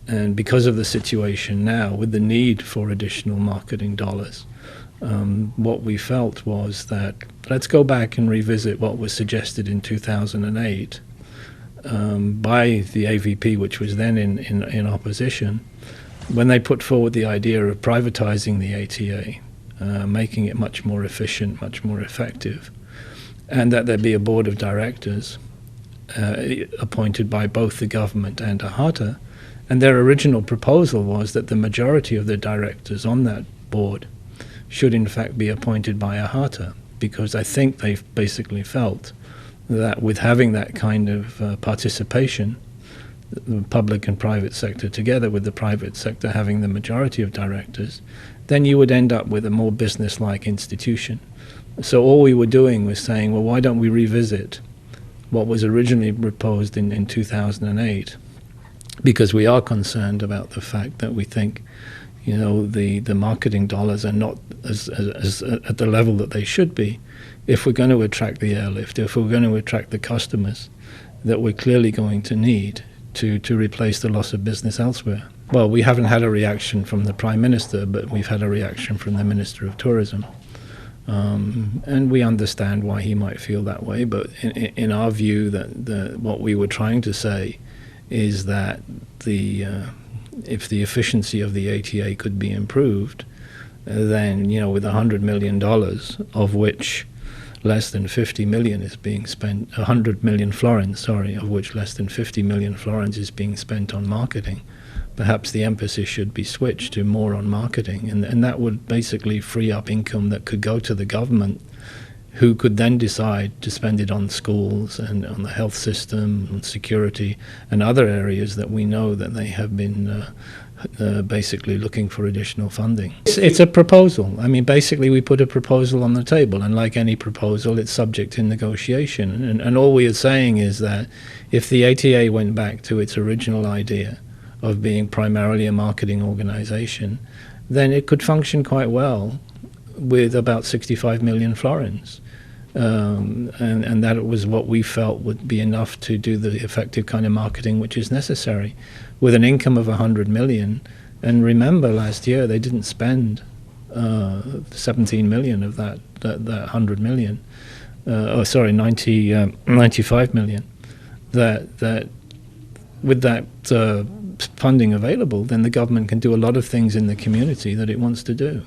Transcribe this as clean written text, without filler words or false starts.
And because of the situation now, with the need for additional marketing dollars, what we felt was that let's go back and revisit what was suggested in 2008 by the AVP, which was then in opposition, when they put forward the idea of privatizing the ATA, making it much more efficient, much more effective, and that there be a board of directors appointed by both the government and AHATA. And their original proposal was that the majority of the directors on that board should in fact be appointed by AHATA, because I think they basically felt that with having that kind of participation, the public and private sector together, with the private sector having the majority of directors, then you would end up with a more business-like institution. So all we were doing was saying, well, why don't we revisit what was originally proposed in 2008? Because we are concerned about the fact that we think, the marketing dollars are not as at the level that they should be if we're going to attract the airlift, if we're going to attract the customers that we're clearly going to need to replace the loss of business elsewhere. Well, we haven't had a reaction from the Prime Minister, but we've had a reaction from the Minister of Tourism. And we understand why he might feel that way, but in our view, what we were trying to say is that if the efficiency of the ATA could be improved, then with $100 million, of which less than 50 million is being spent, 100 million florins, sorry, of which less than 50 million florins is being spent on marketing, perhaps the emphasis should be switched to more on marketing, and that would basically free up income that could go to the government, who could then decide to spend it on schools and on the health system, on security, and other areas that we know that they have been basically looking for additional funding. It's a proposal. I mean, basically we put a proposal on the table, and like any proposal, it's subject to negotiation. And all we are saying is that if the ATA went back to its original idea of being primarily a marketing organization, then it could function quite well with about 65 million florins. And that was what we felt would be enough to do the effective kind of marketing which is necessary. With an income of 100 million, and remember last year they didn't spend 17 million of that 100 million, 95 million, that with that funding available, then the government can do a lot of things in the community that it wants to do.